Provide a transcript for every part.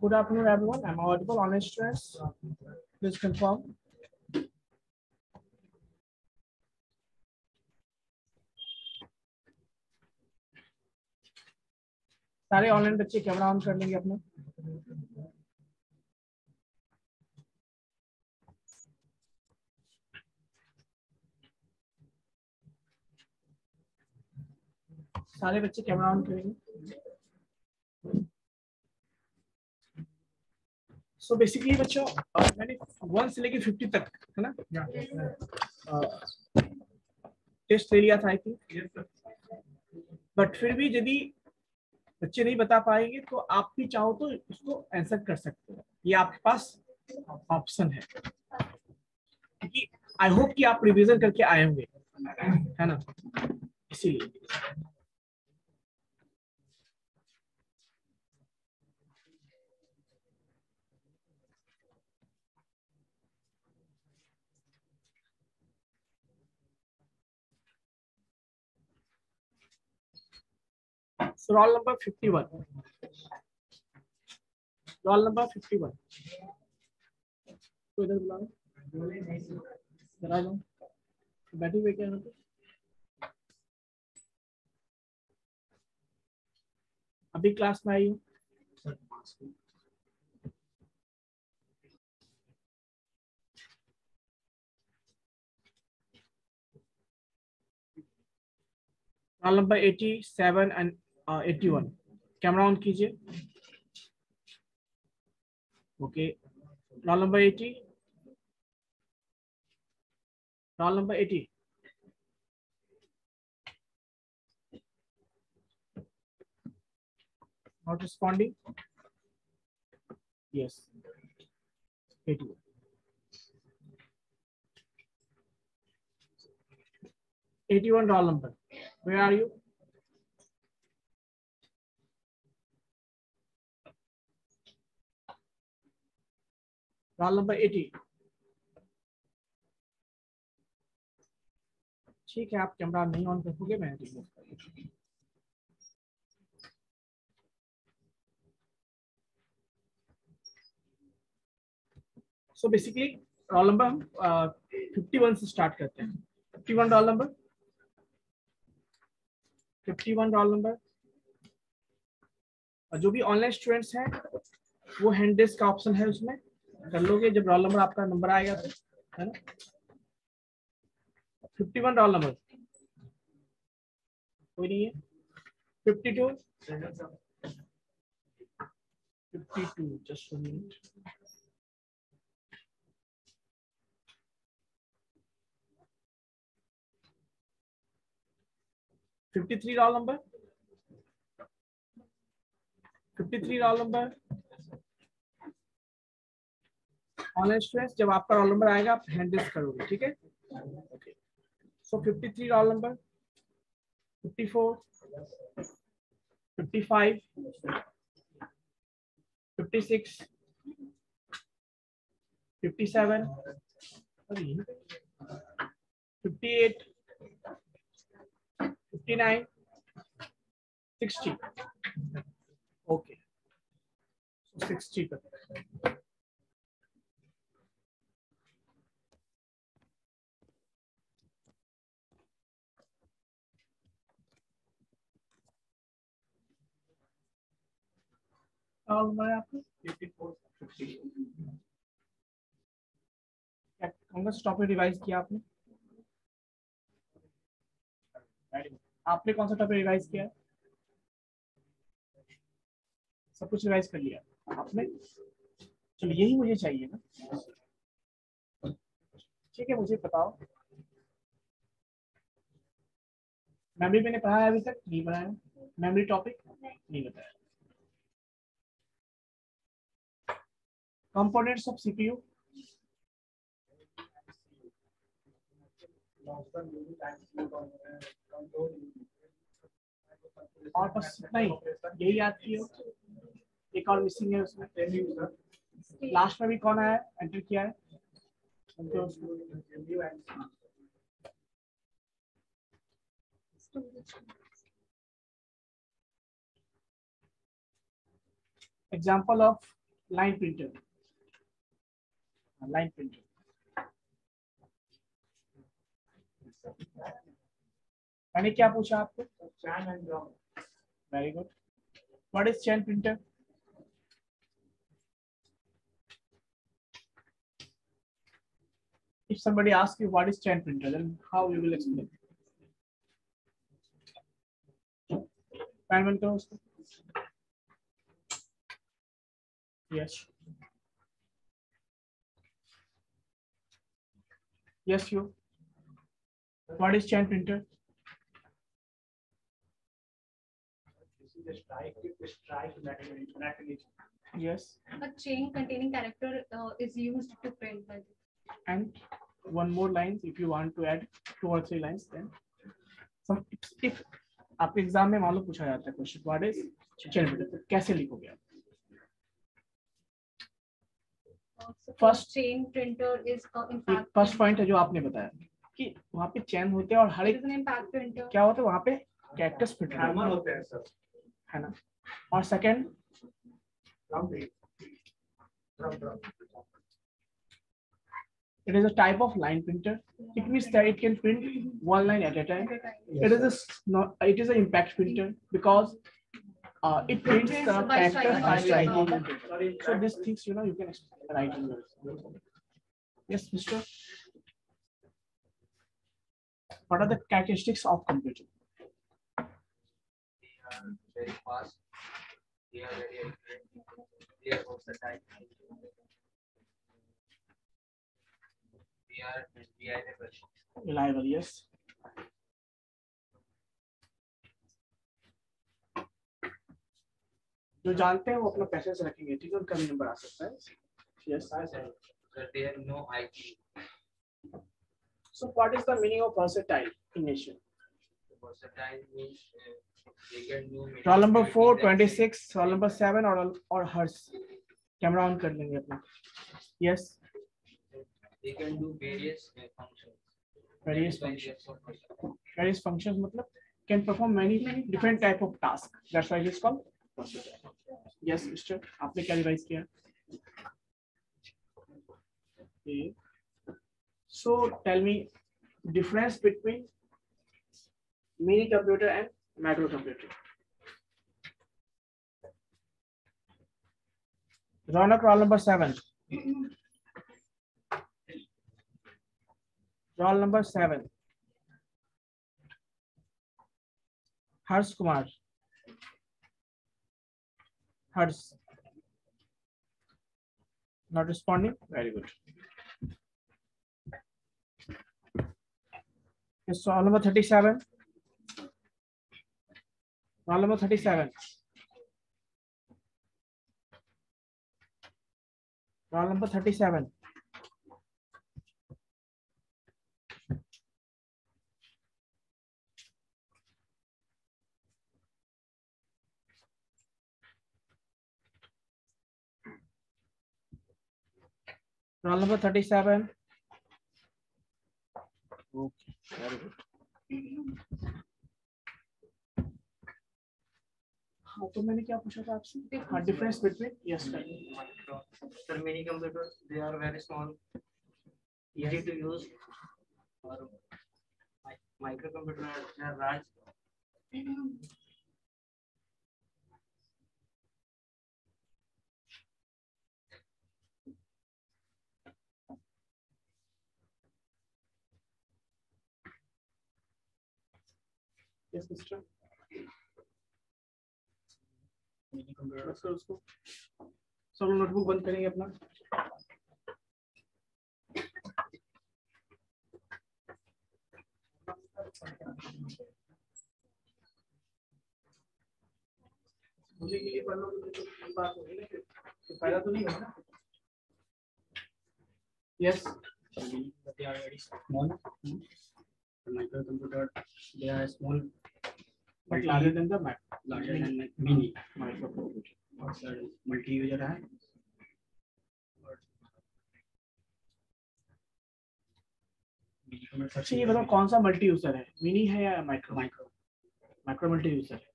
Good afternoon, everyone. I'm audible. Online students, please confirm. सारे online बच्चे camera on कर लेंगे अपना। सारे बच्चे कैमरा ऑन करेंगे। सो बेसिकली बच्चों मैंने 1 से लेके 50 तक है ना टेस्ट ले लिया था आई थिंक, बट फिर भी यदि बच्चे नहीं बता पाएंगे तो आप भी चाहो तो इसको आंसर कर सकते हो, ये आपके पास ऑप्शन है, क्योंकि आई होप कि आप रिवीजन करके आए होंगे, है ना, इसीलिए। So roll number 51. Roll number 51. तो इधर बुलाओ, इधर आ जाओ, बैठी हुई क्या है? अभी क्लास में आई हूँ। Roll number 87 and 81 camera on कीजिए। Okay, roll number 80, roll number 80, not responding, yes 81, 81 roll number, where are you? Roll number 80. ठीक है, आप कैमरा नहीं ऑन रखोगे, मैं रिमूव करूंगा। सो बेसिकली रोल नंबर हम 51 से स्टार्ट करते हैं। 51 रोल नंबर, 51 रोल नंबर। जो भी ऑनलाइन स्टूडेंट्स हैं वो हैंड रेज का ऑप्शन है, उसमें कर लोगे जब रोल नंबर आपका नंबर आएगा तो, है ना। 51 रोल नंबर कोई नहीं है। 52, 52 just 1 minute. 53 roll number, 53 roll number. Online students जब आपका रोल नंबर आएगा आप हैंड रेज करोगे, ठीक है। ओके, सो 53 रोल नंबर, 54, 55, 56, 57, 58, 59, 60। ओके, 60 तक। आपको कौन सा टॉपिक रिवाइज किया आपने? आपने कौन सा टॉपिक रिवाइज किया? सब कुछ रिवाइज कर लिया आपने? चलो यही मुझे चाहिए ना, ठीक है। मुझे बताओ, मेमोरी मैंने पढ़ाया अभी तक नहीं पढ़ाया, मेमोरी टॉपिक नहीं बताया। कंपोनेंट्स ऑफ सीपीयू, और बस इतना ही, यही याद किया। एक और मिसिंग है उसमें, लास्ट में भी कौन आया एंटर किया है? Example of line printer, line printer. मैंने क्या पूछा आपको? चैन and drop. Very good. What is chain printer? If somebody asks you what is chain printer, then how you will explain? Payment करो उसको. Yes. Yes, you. What is chain printer? This is the strike mechanism. Yes. A chain containing character is used to print. And one more line, if you want to add 2 or 3 lines, then some if आपके exam में मान लो पूछा जाता है question what is chain printer, तो कैसे लिखोगे आप? First chain printer is impact. First point है जो आपने बताया कि वहाँ पे चैन होते हैं और हर एक इम्पैक्ट प्रिंटर क्या होता है वहाँ पे कैरेक्टर्स प्रिंट होते हैं सर, है ना? और second it is a type of line printer. It means that it can print one line at a time. It is an impact printer because it prints the characters by striking. So these things, you know, you can write in your. Yes, Mister. What are the characteristics of computer? They are very fast. They are very accurate. They are versatile. They are reliable. Reliable, yes. जो जानते हैं वो अपना पैसे से रखेंगे, ठीक है? उनका भी नंबर आ सकता है. Yes. Sir, they have no IQ. So what is the meaning of versatile in nation? Versatile means they can do. Roll number 4, 26, roll number 7 or hers. Camera on कर लेंगे अपना. Yes. They can do various functions. Various functions. Various functions मतलब can perform many different type of tasks. That's why it is called versatile. Yes, Mister. आपने क्या revise किया? Okay. So tell me difference between mini computer and macro computer. Ronak, roll number 7. Roll number 7. Harsh Kumar. Harsh. Not responding. Very good. Yes, roll number 37. Roll number 37. Roll number 37. Roll number 37. Okay, very good. हाँ, तो मैंने क्या पूछा था आपसे? हाँ, difference between yes sir. Sir, mini computers, they are very small, easy to use. Or microcomputers, they are large. Yes, Mister. Mini computer. बस करो उसको. सब लोग नोटबुक बंद करेंगे अपना. मुझे के लिए पढ़ लो तो बात होगी ना, फिर फायदा तो नहीं होगा. Yes. They are very small. The microcomputer, they are small, But larger than the Mac. larger than mini. Microcomputer. और सर मल्टी यूजर है. अच्छा ये बताओ कौन सा मल्टी यूजर है, मिनी है या micro? Micro. Micro multi user है.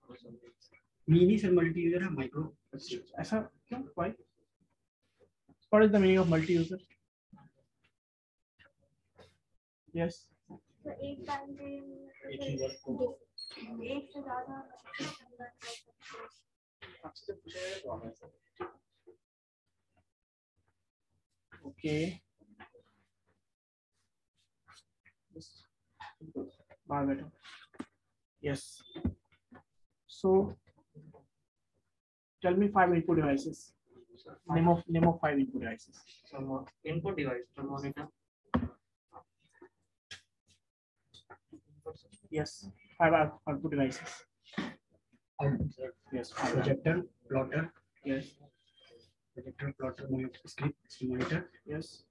मिनी सर मल्टी यूजर है, माइक्रो ऐसा क्यों? Why? What is the meaning of multi-user? Yes. तो एक टाइम पे एक ही वर्क को एक से ज्यादा आपसे पूछा जाएगा तो आना है। Okay. बाहर बैठो। Yes. So, tell me 5 input devices. Name of 5 input devices. Some input device, the monitor. Yes. 5 output devices. Yes. projector, plotter, Yes. projector, plotter, monitor, script, monitor. Yes.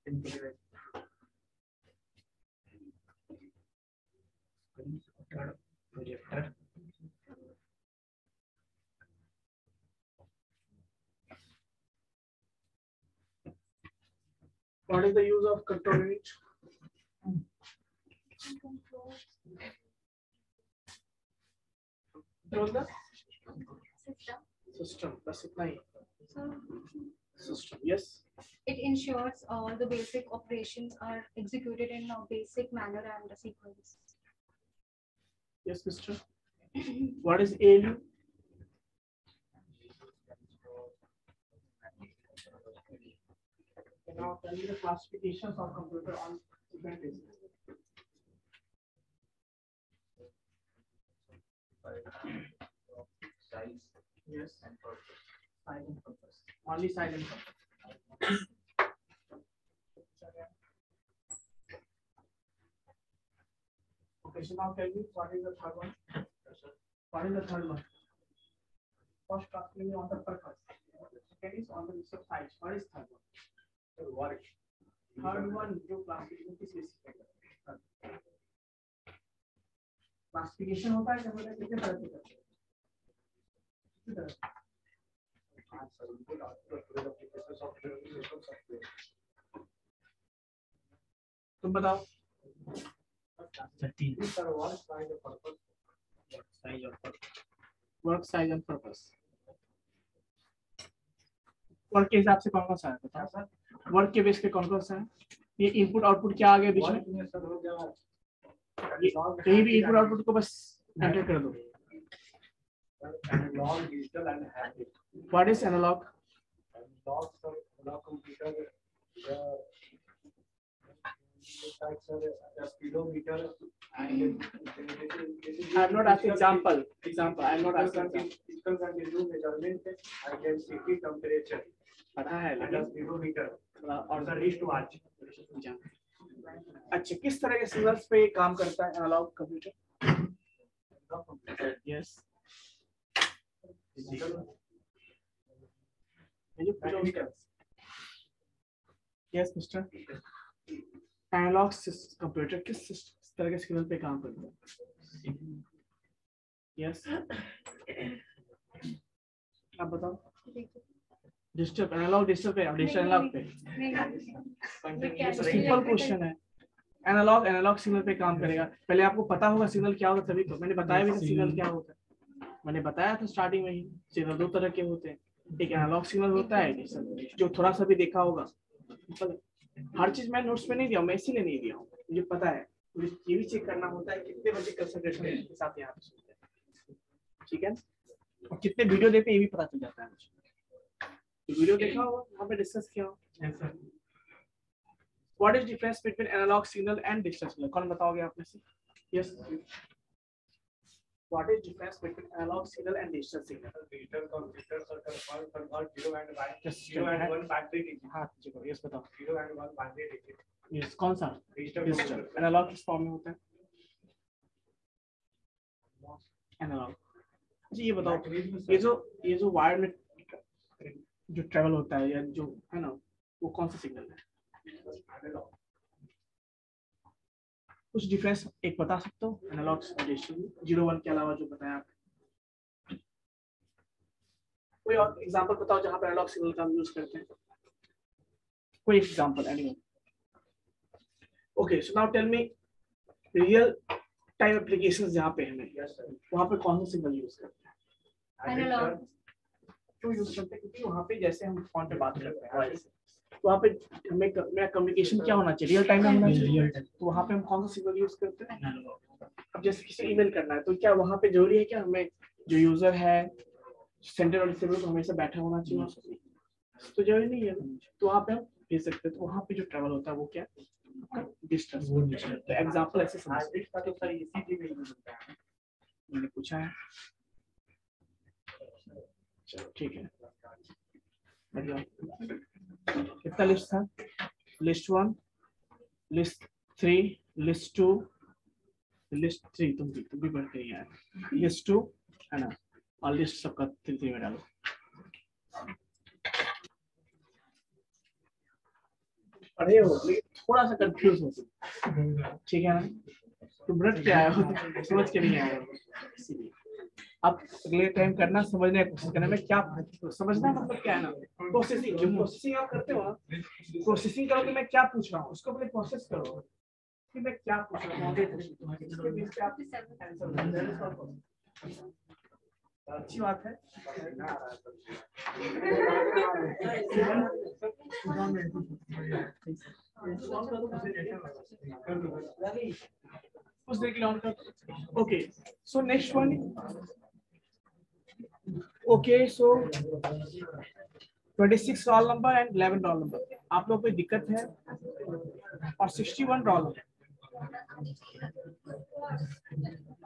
Input device. Projector, What is the use of control unit? Control the system. Bas itna hi. So System. Yes. it ensures all the basic operations are executed in a basic manner and a sequence. Yes, Mister. What is ALU? Now tell me the classifications of computer on different bases. size, Yes. and purpose. Size and purpose. Only size and purpose. Okay, so now tell me what is the third one? What is the third one? First talking on the purpose. Second is on the use of size. What is third one? Work. Third one जो classification की specify करता है. Classification होता है computer कितने तरह से करते हैं? कितने तरह? तुम बताओ. 13. Work size and purpose. Work के हिसाब से कौन कौन सा है बताओ. वर्क के बेस पे कौन कौन सा है? ये इनपुट आउटपुट क्या आ गया बीच में? कहीं भी इनपुट आउटपुट को बस एंटर कर दो. Analog, digital, and haptic. What is analog? Analog computer, the speedometer, and I am not asking example. I am not asking example. Physical and visual measurement. I can see the temperature पता है and the लेकिन speedometer और or the wristwatch. अच्छा किस तरह के signals पे काम करता है analog computer? Yes. Yes mister. Analog computer किस तरह के सिग्नल पे काम करता है? यस. आप बताओ. डिजिटल एनालॉग डिजिटल पे डिजिटल एनालॉग पे. सिंपल क्वेश्चन है. एनालॉग सिग्नल पे काम करेगा. पहले आपको पता होगा सिग्नल क्या होता है तभी तो मैंने बताया भी था सिग्नल क्या होता है. मैंने बताया था स्टार्टिंग में ही. सिग्नल दो तरह के होते हैं. एक एनालॉग सिग्नल होता है जो थोड़ा सा भी देखा होगा. हर चीज मैं नोट्स में नहीं दिया हूं, मैं इसीलिए नहीं दिया हूँ. मुझे पता है. मुझे ये भी चेक करना होता है कितने बच्चे कंसंट्रेशन के साथ यहाँ पे सुनते हैं. ठीक है. और कितने वीडियो देखते हैं ये भी पता चल जाता है मुझे. वीडियो देखा होगा वहाँ पे डिस्कस किया हो. What is difference between analog signal and digital signal? कौन बताओगे आप में से? Yes. What is difference between analog signal and digital signal? Digital computers are convert 0 and 1. Just 0 and 1 binary digit. हाँ ठीक है. Yes बताओ. 0 and 1 binary digit. Yes कौन सा? Digital Digital. computer. Analog किस फॉर्म में होता है? Analog. अच्छा ये बताओ ये जो वायर में जो ट्रेवल होता है या जो है ना वो कौन सा सिग्नल है? कुछ डिफरेंस एक बता सकते हो एनालॉग और डिजिटल 0-1 के अलावा जो बताया आपने? कोई और एग्जांपल बताओ जहां पे एनालॉग सिग्नल का हम यूज करते हैं. कोई example anyone. Okay so now tell me real time applications जहां पे हमें वहां पे कौन सा सिग्नल यूज करते हैं? Analog. क्यों यूज करते हैं? क्योंकि वहाँ पे जैसे हम फोन पे बात करते हैं तो वहाँ पे हमें मेरा कम्युनिकेशन क्या होना चाहिए, रियल टाइम में होना चाहिए। तो वहाँ पे हम कौन सा सिग्नल यूज करते हैं? अब जैसे किसी ईमेल करना है तो क्या वहाँ पे जरूरी है क्या हमें जो यूजर है सेंटर और रिसीवर को हमेशा बैठा होना चाहिए? तो जरूरी नहीं है। तो वहाँ पे हम भेज सकते हैं। तो वहाँ पे जो ट्रैवल होता है वो क्या डिस्टेंस। तो एग्जांपल ऐसे समझते हैं। मैंने पूछा है, चलो ठीक है। कितना लिस्ट था? लिस्ट 1, लिस्ट 3, लिस्ट 2, लिस्ट 3 तुम भी बढ़ के यार, लिस्ट 2 है ना, और लिस्ट सबका 3 में डालो। पढ़े हो लेकिन थोड़ा सा कंफ्यूज हो, ठीक है ना? तुम रट के आए हो, समझ के नहीं आए हो, इसीलिए अब अगले टाइम करना, समझने की कोशिश करना। मैं क्या समझना मतलब क्या है ना, प्रोसेसिंग। जो प्रोसेसिंग आप करते हो ना, प्रोसेसिंग करो कि मैं क्या पूछ रहा हूँ उसको पहले प्रोसेस करो कि मैं क्या पूछ रहा हूँ। इसके बीच पे आप आंसर, अच्छी बात है। उस देर के लिए ऑन कर। Okay so next one. Okay so 26 roll number and 11 roll number, आप लोग कोई दिक्कत है? और 61 रोल नंबर।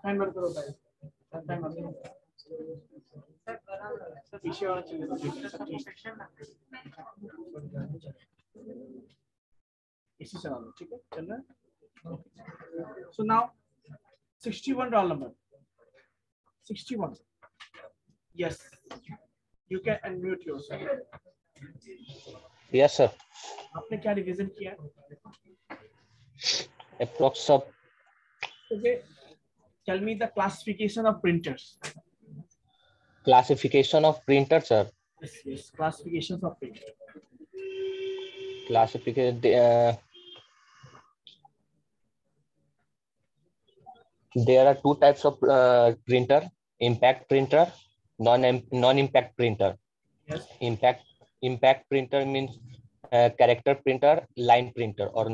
फैन बंद करो भाई, फैन बंद करो। पीछे वाला चले इसी चला लो, ठीक है चल रहा है। So now 61 roll number, 61, yes you can unmute yourself. Yes sir. आपने क्या रिवीजन किया? Approx off. Okay tell me the classification of printers. Classification of printer sir. yes classifications of printer. Classification, there are two types of printer: impact printer, non-impact printer. Yes. Impact printer means character printer, line printer, or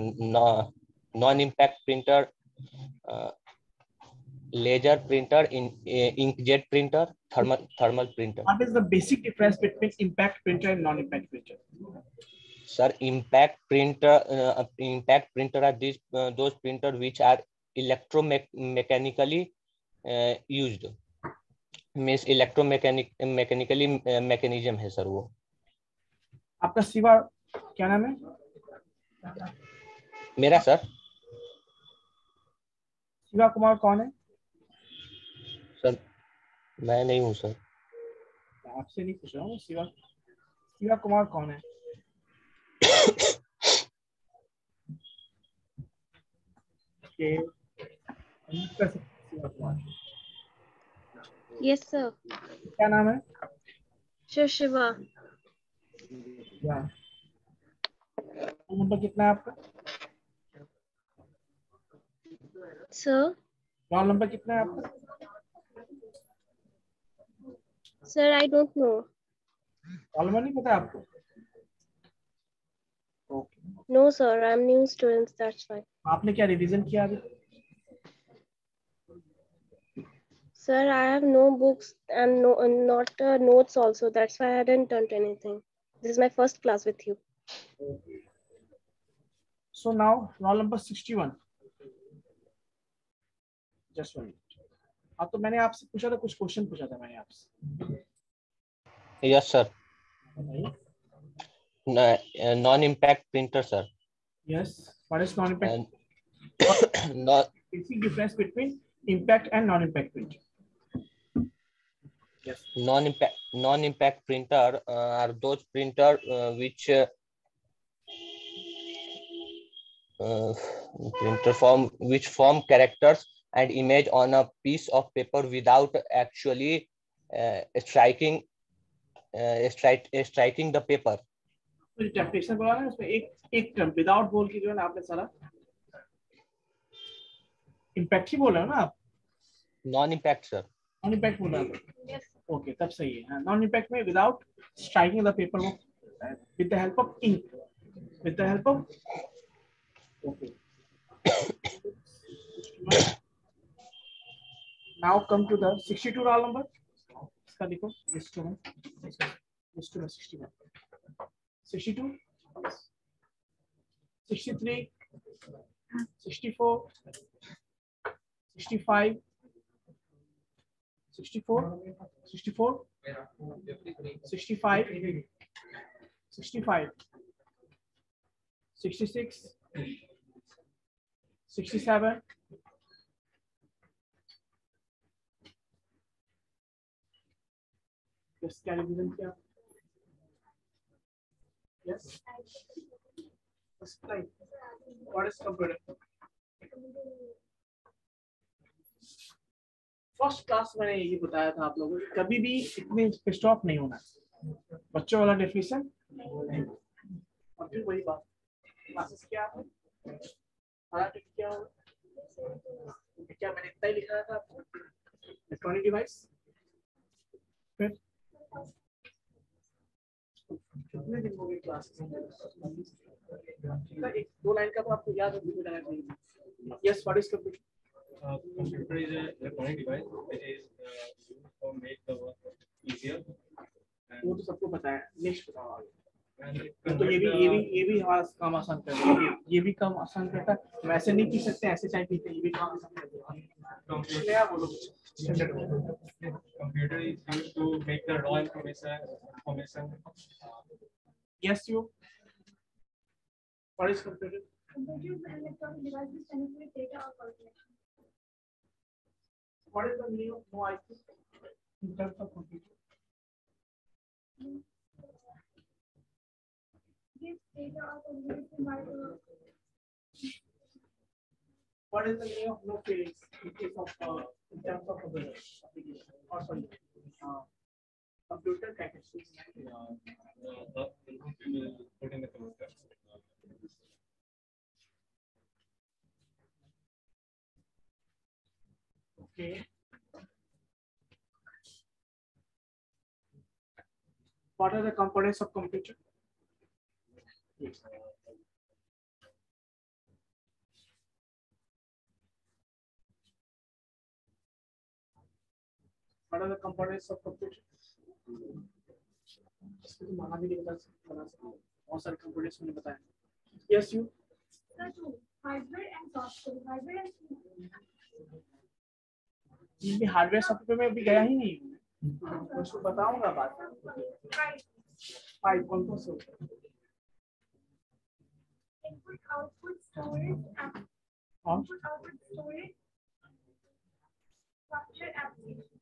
non-impact printer, laser printer, inkjet printer, thermal printer. What is the basic difference between impact printer and non-impact printer? Sir, impact printer are these those printer which are electromechanically used. Means electromechanically mechanism है sir वो। आपका शिवा क्या नाम है? मेरा sir Shiva Kumar कौन है? Sir मैं नहीं हूँ सर। आपसे नहीं पूछ रहा हूँ, शिवा कुमार कौन है? शिवा कुमार। Yes sir. क्या नाम है? शिवा। नंबर कितना है आपका? सर रोल नंबर कितना है आपका? Sir I don't know. Roll number नहीं पता आपको? Okay no sir, I am new student, that's why. आपने क्या रिवीजन किया अभी? Sir, I have no books and not notes also. That's why I hadn't done anything. This is my first class with you. So now roll number 61. Just 1 minute. हाँ तो मैंने आपसे पूछा था, कुछ क्वेश्चन पूछा था मैंने आपसे। Yes sir. non-impact printer sir. Yes, what is non-impact? Basic difference between impact and non-impact printer. Yes. Non-impact printer are those printer which form characters and image on a piece of paper without actually striking the paper. तो टेम्पलेशन बोला ना, उसमें एक term without बोल के जो है ना आपने सारा इम्पैक्ट ही बोला ना आप? Non impact sir. Non impact बोला। Yes. ओके तब सही है। नॉन इम्पैक्ट में विदाउट स्ट्राइकिंग द पेपर वो with the help of ink, with the help of okay. Now come to the 62 roll number. इसका देखो लिस्ट में 61 62 63 64 65 64 64 65 65 66 67 yes क्या रिवीजन किया yes right what is computer first class मैंने ये बताया था आप लोगों को कभी भी इतने पिस्ट ऑफ नहीं होना बच्चों वाला डेफिनेशन और फिर वही बात क्लासेस क्या है हमारा क्या होगा क्या मैंने इतना ही लिखा था आपको इलेक्ट्रॉनिक डिवाइस फिर कितने दिन हो गए क्लास एक दो लाइन का तो आपको याद होना चाहिए yes what is computer Computer is an electronic device which is used for make the work easier. वो तो सबको पता है नेक्स्ट बताओ आगे And it तो ये भी हमारा काम आसान करता है ये भी काम आसान करता है वैसे नहीं पी सकते ऐसे चाय पीते ये भी काम आसान करता है नया बोलो computer is used to make the raw information. yes you what is computer Computer is an electronic device which manipulates data or calculation. what is the meaning of no IQ in terms of computer Gives data or calculation by the what is the meaning of no feelings in case of in terms of application or sorry computer characteristics The input we will put in the computer. okay what are the components of computer yes. What are the components of computer? इसको तो माना भी नहीं बता सकते बहुत सारे components मैंने बताया yes you There are two, hardware and software. Hardware and ये हार्डवेयर सॉफ्टवेयर में अभी गया ही नहीं मैं उसको बताऊंगा बात फाइव कौन कौन से होते हैं input output storage and हाँ input output storage structure application.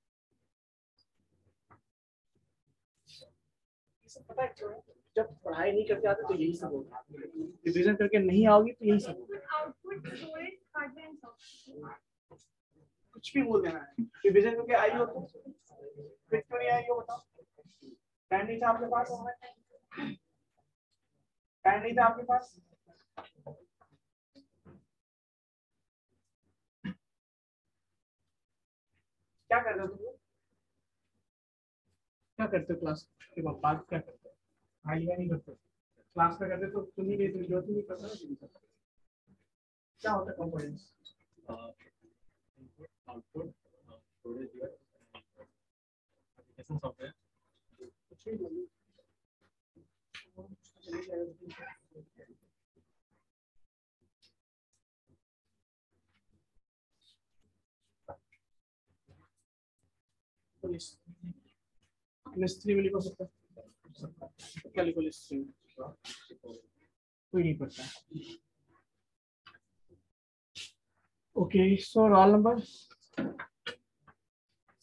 पता है क्यों जब पढ़ाई नहीं करके आते तो यही सब होता है रिवीजन करके नहीं आओगी तो यही सब होगा Output storage hardware and software. कुछ भी बोल देना है रिवीजन करके आई हो तो फिर क्यों नहीं आई हो बताओ टाइम नहीं था आपके पास टाइम नहीं था आपके पास क्या कर रहे हो तुम लोग क्या करते हो क्लास के बाद क्या करते हो पढ़ाई नहीं करते क्लास में करते तो तुम ही नहीं जो तुम ही करते ना क्या होता है components Input, output, storage device, application software. कुछ भी बोलिए लिस्ट 3 में लिखो सकता क्या लिखो लिस्ट 3 कोई नहीं पढ़ता okay so roll number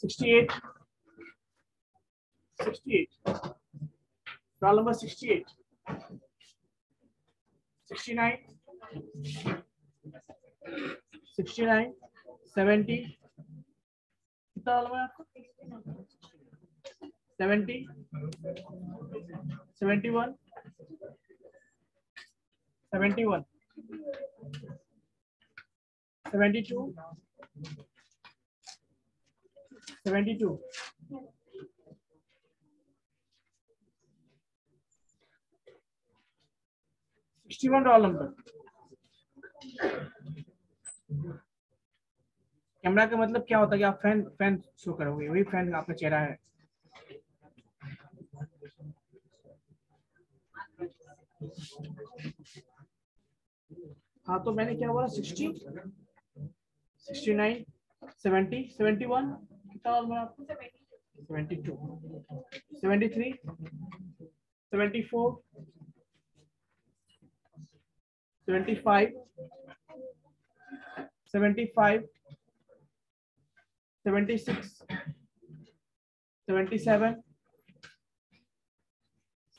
68 roll number 68 69 70 कितना रोल नंबर आपका 70 71 71 72 72 61 रोल नंबर। कैमरा का मतलब क्या होता है कि आप फैन फैन शो करोगे, वही फैन आपका चेहरा है। हाँ तो मैंने क्या बोला 60, 69, 70, 71 कितना रोल नंबर आपको? 72, 73, 74, 75, 75, 76, 77,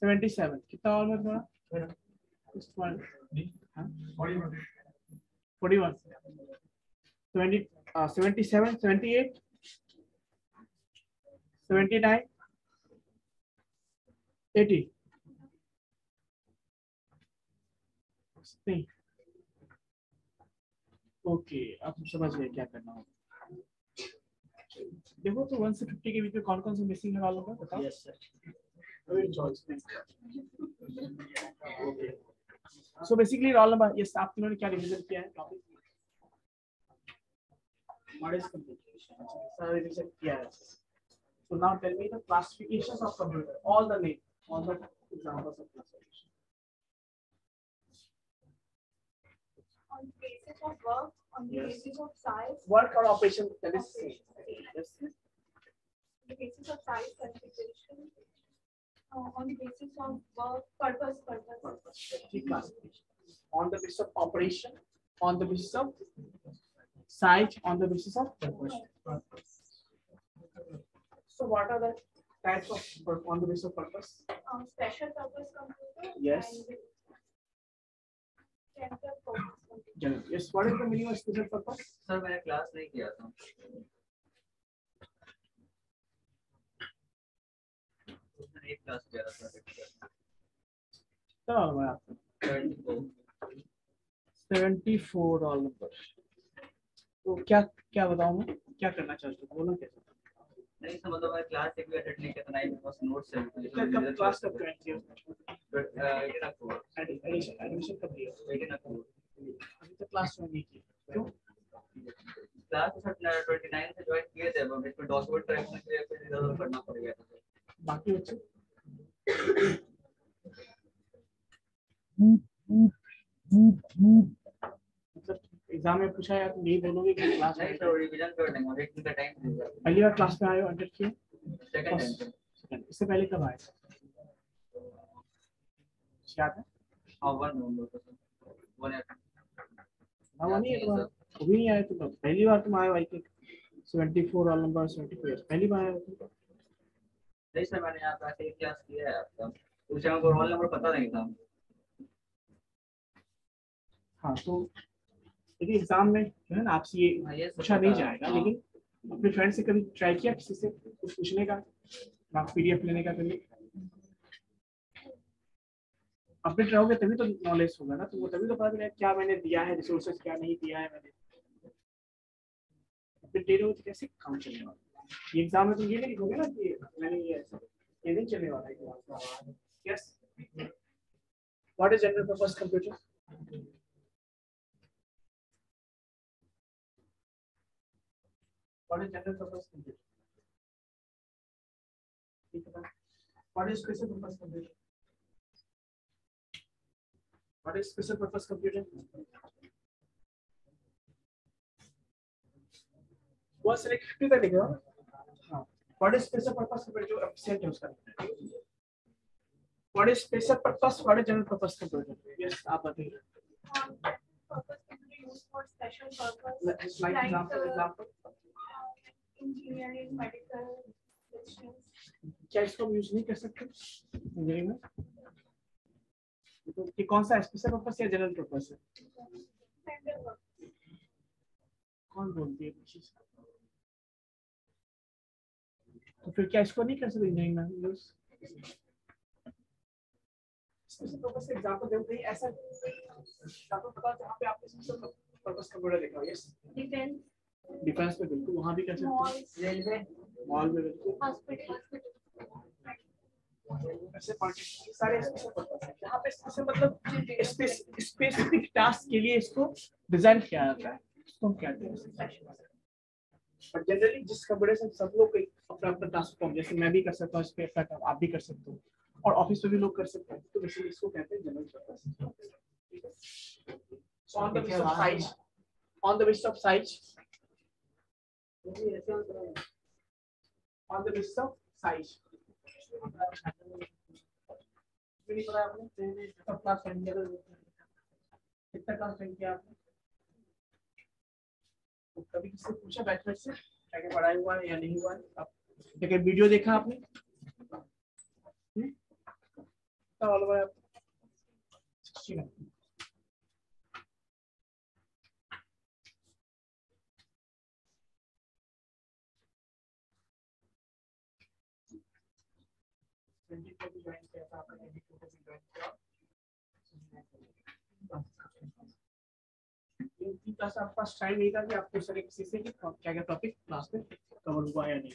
77 कितना और में थोड़ा 41, 20, 77, 78, 79, 80 नहीं। ओके अब हम समझ गए क्या करना होगा। देखो तो 1 से 50 के बीच में कौन कौन से मिसिंग है वालों का बताओ। Yes sir. So basically roll number, yes आप तीनों ने क्या रिवीजन किया है टॉपिक? What is computer? सारा रिवीजन किया है। So now tell me the classifications of computer, all the name, all the examples of classification. On the basis of work, on the basis of size, work और operation that is same. Yes on the basis of size configuration, on the basis of work purpose. classification on the basis of operation, on the basis of size, on the basis of purpose. So what are the types of work on the basis of purpose? Special purpose computer. Yes. And general purpose computer. General. Yes. What is the meaning of special purpose? Sir मैंने class नहीं किया था। एक class किया था। तो मैं आपको 74 रोल नंबर। तो क्या क्या बताऊं मैं, क्या करना चाहते हो बोलो कैसे? नहीं तो मतलब मैं क्लास एक भी अटेंड नहीं किया था, ना ही मेरे पास नोट्स है। कब क्लास कब ज्वाइन किया? 18 अक्टूबर। एडमिशन कब लिया? 18 अक्टूबर। अभी तक क्लास ज्वाइन नहीं की क्यों? क्लास 29 से ज्वाइन किए थे, अब इसमें डॉक्यूमेंट करेक्शन के लिए फिर इधर करना पड़ गया था। बाकी बच्चे मतलब एग्जाम में पूछा या तुम यही बोलोगे कि क्लास नहीं तो रिवीजन कर देंगे और एक दिन का टाइम देगा। पहली बार क्लास में आए हो, अटेंड किए? Second time. इससे पहले कब आए? याद है? हां 1 नवंबर को 1 हाँ नहीं है तो वो भी नहीं आए तो पहली बार तुम आए हो। आई थिंक 74 रोल नंबर 74 पहली बार आए हो तुम। नहीं सर मैंने यहाँ पे एक क्लास किया है आपका, उस टाइम को रोल नंबर पता नहीं था। हाँ तो देखिए एग्जाम में जो है ना आपसे ये पूछा नहीं जाएगा, लेकिन अपने फ्रेंड से कभी ट्राई किया किसी से कुछ पूछने का, पीडीएफ लेने का? कभी अपडेट रहोगे तभी तो नॉलेज होगा ना, तो वो तभी तो पता चलेगा क्या मैंने दिया है रिसोर्सेज, क्या नहीं दिया है मैंने। अपडेट दे रहे हो तो कैसे काम चलने वाला? ये एग्जाम में तो ये नहीं लिखोगे ना कि मैंने ये नहीं चलने वाला है। Yes what is general purpose computer? What is general purpose computer? What is special purpose computer? What is special purpose computer? वो सिलेक्ट 50 तक लिखो। हाँ what is special purpose computer जो एफिशिएंट है उसका? What is special purpose? What is general purpose computer? Yes आप बताइए। Purpose computer used for special purpose. Like example. Engineering, medical, business. क्या इसको यूज नहीं कर सकते इंजीनियरिंग में? तो कि कौन सा स्पेशल पर्पस या जनरल पर्पस है? कौन बोलती है चीज? तो फिर क्या इसको नहीं कर सकते इंजीनियरिंग में यूज? स्पेशल पर्पस का एग्जांपल दो कहीं ऐसा आपको पता जहां पे आपने स्पेशल पर्पस कंप्यूटर देखा हो। Yes Defense. डिफेंस में बिल्कुल वहां भी कर सकते हैं। रेलवे मॉल में बिल्कुल। Hospital. ऐसे क्वांटिटी सारे स्पेशल पर्पस है। यहाँ पे स्पेशल मतलब स्पेसिफिक टास्क के लिए इसको डिजाइन किया जाता है, इसको हम कहते हैं। और जनरली जिस कंप्यूटर से सब लोग अपना अपना टास्क फॉर्म, जैसे मैं भी कर सकता हूँ इस पे अपना काम, आप भी कर सकते हो और ऑफिस में भी लोग कर सकते हैं, तो बेसिकली इसको कहते हैं general purpose. On the basis of size, on the basis of size, on the basis of size, नहीं पढ़ा आपने सब क्लास फाइंड किया, कितना क्लास फाइंड किया आपने? तो कभी किससे पूछा बैचमेट से क्या क्या पढ़ाई हुआ है या नहीं हुआ है? आप क्या वीडियो देखा आपने? क्या वाला भाई आप? क्लास आपके पास टाइम नहीं था कि आपको सर किसी से क्या क्या टॉपिक क्लास में कवर हुआ या नहीं,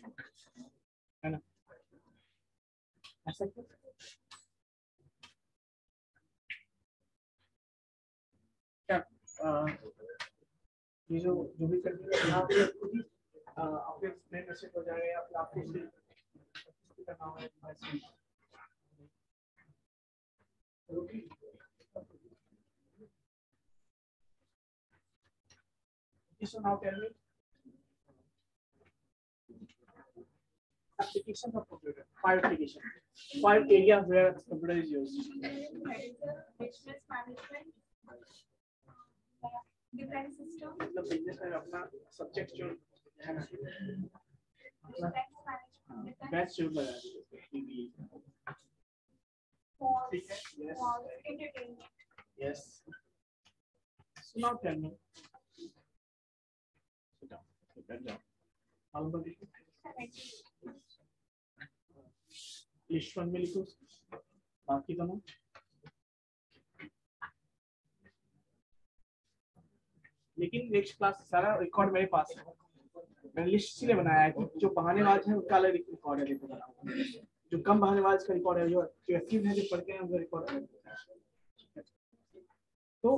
है ना? ऐसा क्यों? क्या ये जो भी करके यहाँ पे खुद ही आपके एक्सप्लेन मैसेज हो जाएगा या फिर आपको इसे करना होगा? So now tell me application of computer. 5 applications, 5 areas where computer is used. Business management, defense system, मतलब बिजनेस में अपना सब्जेक्ट जो है ना, defense management, बैच जो लगा दीजिए। ठीक है, yes, entertainment. yes. So now tell me. Sit down. Sit down. All about it. List 1 में लिखो बाकी दोनों। लेकिन नेक्स्ट क्लास सारा रिकॉर्ड मेरे पास है, मैंने लिस्ट इसलिए बनाया है कि जो बहानेबाज है उनका अलग रिकॉर्ड है, देखो जो कम बहानेबाज का रिकॉर्ड है, जो एक्टिव है, जो पढ़ते हैं उनका रिकॉर्ड है। तो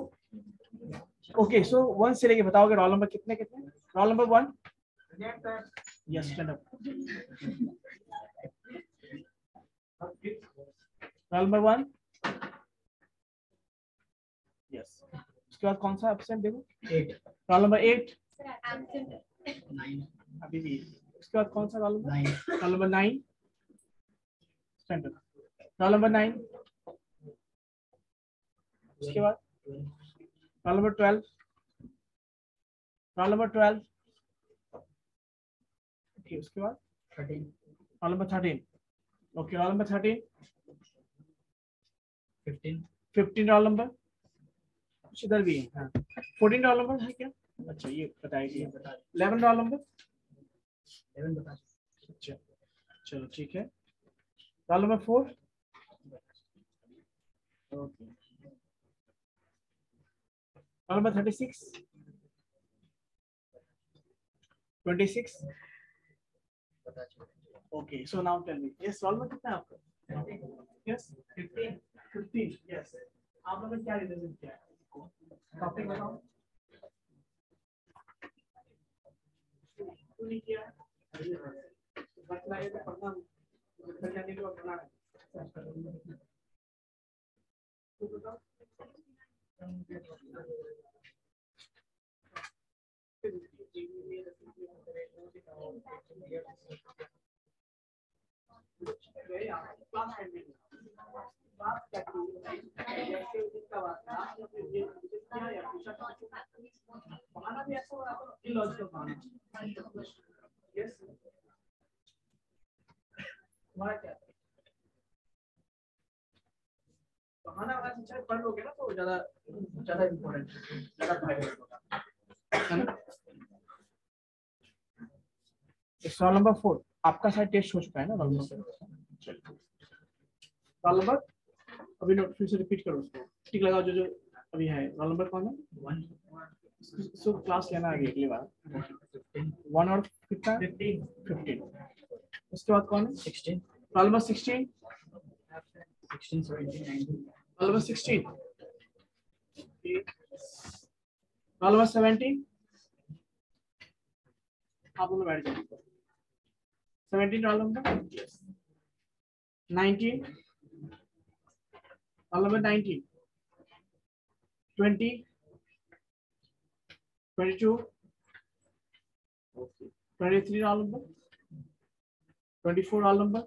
ओके, सो 1 से लेके बताओगे रोल नंबर कितने कितने? Roll number 1, yes stand up. Roll number 1, yes. उसके बाद कौन सा एब्सेंट देखो? 8, रोल नंबर 8, Absent. 9, अभी भी। उसके बाद कौन सा roll number? 9, roll number 9, stand up. Roll number 9, उसके बाद roll number 12, roll number 12, okay. उसके बाद 13, roll number 13, okay. Roll number 13, 15, 15 roll number, इधर भी है, हाँ। 14 रोल नंबर है क्या? अच्छा, ये बताइए। 11 रोल नंबर, 11 बता। अच्छा चलो ठीक है। Roll number 4, okay. Roll number 36, 26, okay. So now tell me, yes roll number कितना है आपका? Yes 15, yes. आप लोगों ने क्या रिवीजन किया है? टॉपिक बताओ। नहीं किया है, बचना है तो पढ़ना, बचना नहीं तो पढ़ना है। तो बताओ बहाना भी ऐसा होगा, इलॉजिकल बहाना। यस, तुम्हारा क्या बहाना? अगर पढ़ लोगे ना तो ज्यादा इम्पोर्टेंट, ज्यादा फायदा होगा। रोल नंबर 4 आपका शायद टेस्ट हो चुका है ना? रोल नंबर अभी नोट फिर से रिपीट करो, उसको टिक लगाओ जो अभी है। रोल नंबर कौन है? 1, सो क्लास लेना आगे अगली बार। 1 और कितना? 15। उसके बाद कौन है? 16, roll number 16, 16, 17, 19. Roll number 16. Okay. Roll number 17. आप लोग बैठ जाओ. 17 roll number. 19. Roll number 19. 20. 22. 23 roll number. 24 roll number.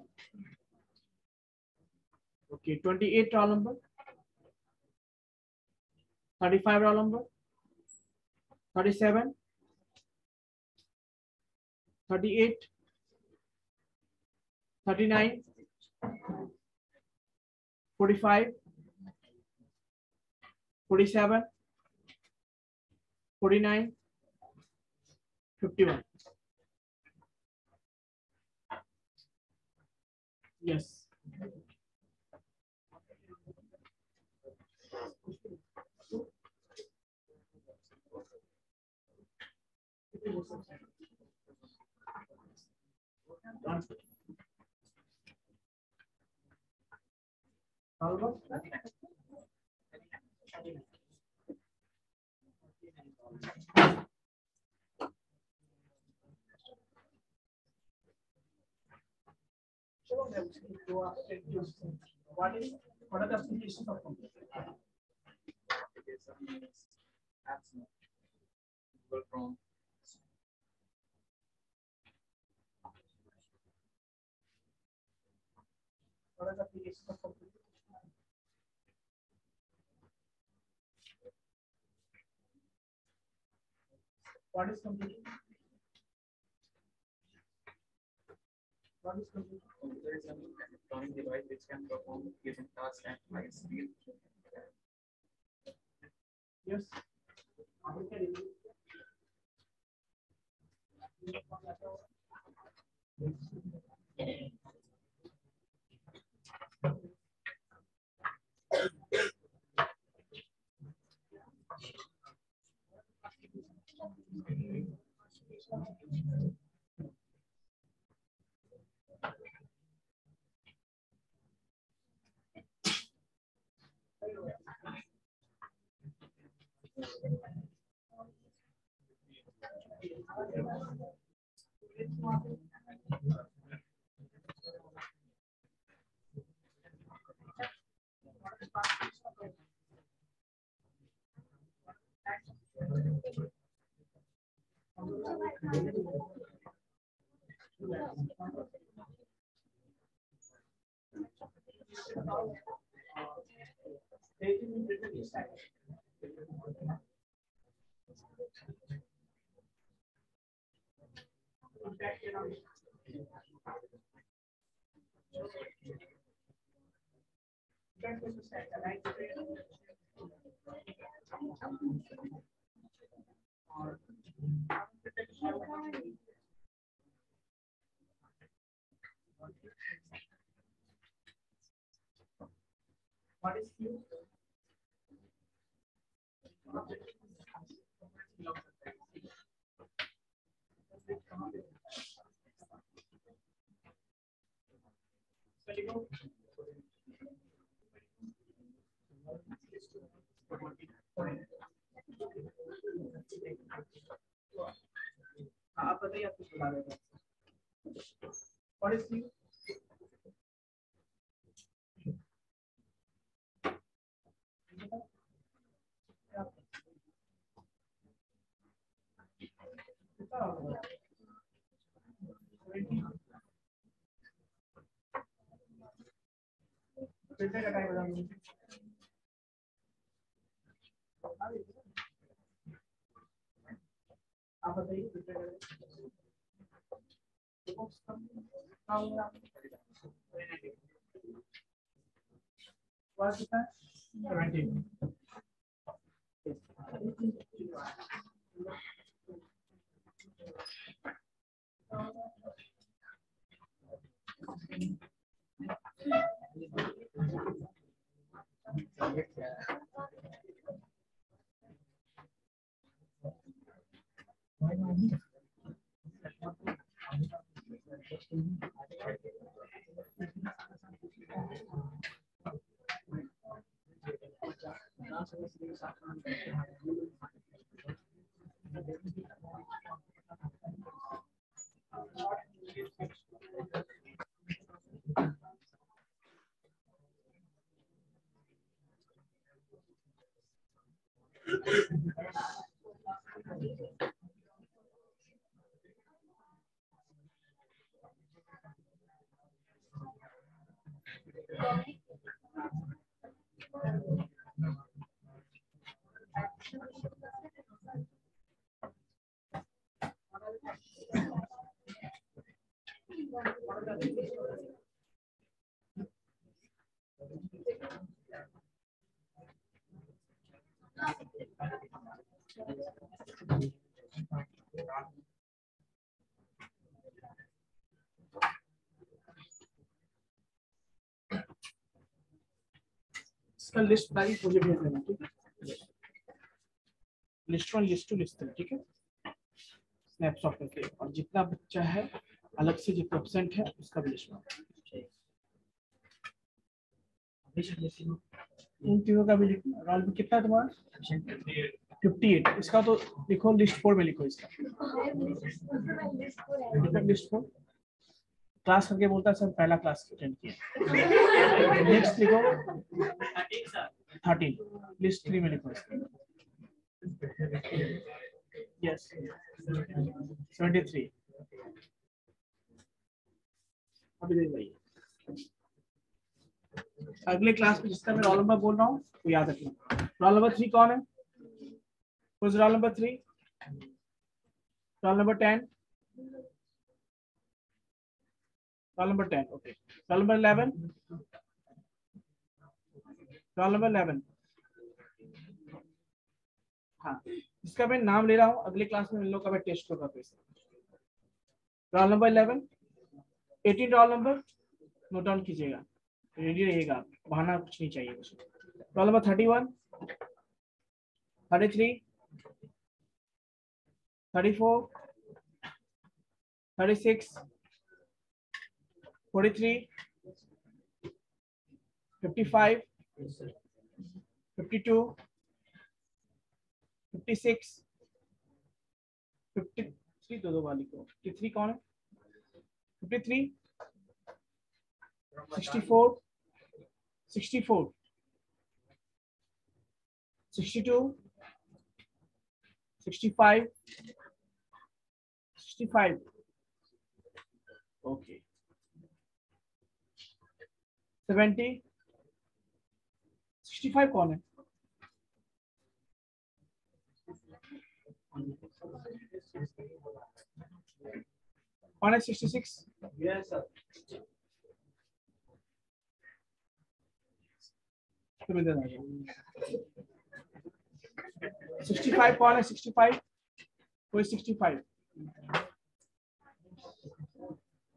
Okay, 28 roll number. 35 roll number. 37. 38. 39. 45. 47. 49. 51. Yes. What are the applications of computer? Apps, Google Chrome. What are the applications of computer? What is computer? What is computer? Computer is an electronic device which can perform given tasks at high speed. Yes. What is Q? आप बताइए आपको सुना देगा. What is Q? Filter का time बता मुझे. आप बताइए फिल्टर का. What is that? 17. इसका लिस्ट तारीख मुझे भेज देना, ठीक है? लिस्ट 1, लिस्ट 2, लिस्ट 3, ठीक है? स्नैपशॉट करके, और जितना बच्चा है अलग से जितना एब्सेंट है उसका भी लिस्ट बना। इन तीनों का भी लिखना। रोल नंबर कितना है तुम्हारा? 58। इसका तो लिखो लिस्ट 4 में लिखो इसका। लिस्ट 4 क्लास करके बोलता है सर पहला क्लास अटेंड किया। नेक्स्ट लिखो 13, लिस्ट 3 में लिखो इसका। यस 73। अभी देख भाई अगले क्लास में जिसका मैं रोल नंबर बोल रहा हूँ वो याद रखना। रोल नंबर 3 कौन है? Roll number 3, roll number 10, roll number 10, okay. Roll number 11, roll number 11, हाँ जिसका मैं नाम ले रहा हूँ अगले क्लास में इन लोग का मैं टेस्ट होगा पैसे। Roll number 11, 18 roll number note down कीजिएगा, रेडी रहिएगा, बहाना कुछ नहीं चाहिए मुझे। रोल नंबर 31, 33, 34, 36, 43, 55, 52, 56, 53, दो वाली को 53 कौन है? 53, 64, 64, 62, 65, 65, ओके। 70, 65 कौन है? कौन है 66? Yes sir. 65 कौन है? 65 कोई 65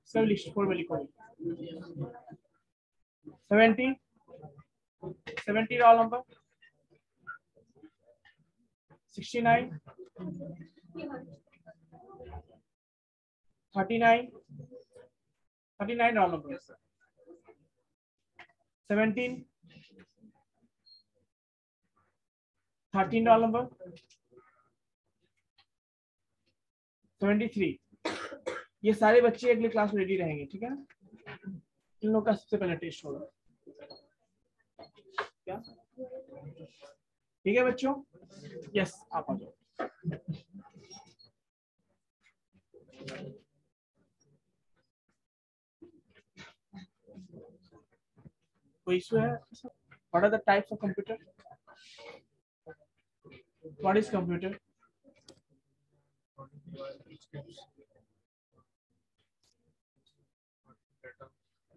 सब लिस्ट 4 में लिखो। 70, 70 roll number. 69, 39, 39 roll number. 17, 13 roll number. 73। ये सारे बच्चे अगले क्लास में रेडी रहेंगे, ठीक है ना? इन लोगों का सबसे पहले टेस्ट होगा, क्या ठीक है बच्चों? यस आप आ जाओ। कोई इशू है? What are the types of computer? What is computer?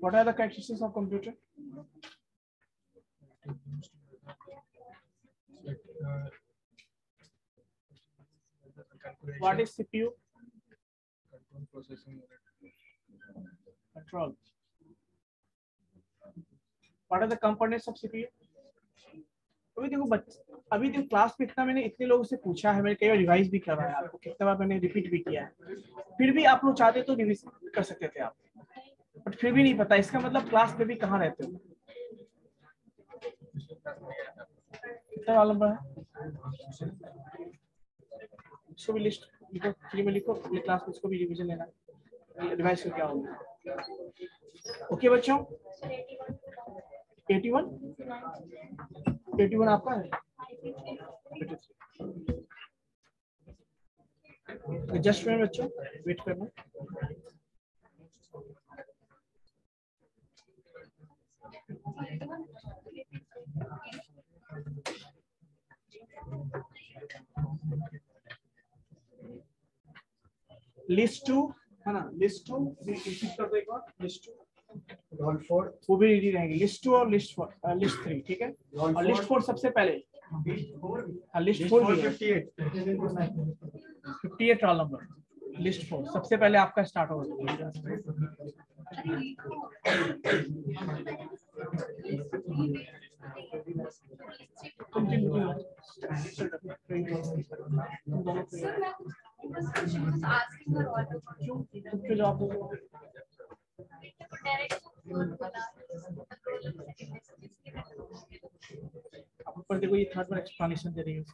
What are the characteristics of computer? What is CPU? Control. What are the components of CPU? अभी देखो क्लास में इतना मैंने इतने लोगों से पूछा है, मैंने कई बार रिवाइज भी करा है, आपको कितना बार मैंने रिपीट भी किया है, फिर भी आप लोग चाहते तो रिवाइज कर सकते थे आप, बट फिर भी नहीं पता, इसका मतलब क्लास में भी कहाँ रहते हो? कितना रोल नंबर है? इसको भी लिस्ट लिखो, फ्री में लिखो, अपनी क्लास में इसको भी रिवीजन लेना, रिवाइज करके आओगे। ओके बच्चों, 81 आपका है, जस्ट मिनट बच्चों, वेट करना। लिस्ट 2 है ना, लिस्ट 2 रिपीट कर दो एक बार, लिस्ट 2 roll 4 वो भी रेडी रहेंगे, लिस्ट 2 और लिस्ट 4, लिस्ट 3, ठीक है। और लिस्ट 4 सबसे पहले, हाँ लिस्ट 4 58 रोल नंबर, लिस्ट 4 सबसे पहले आपका स्टार्ट होगा। जवाब दो। ऊपर देखो, ये थर्ड पर एक्सप्लेनेशन दे रही है।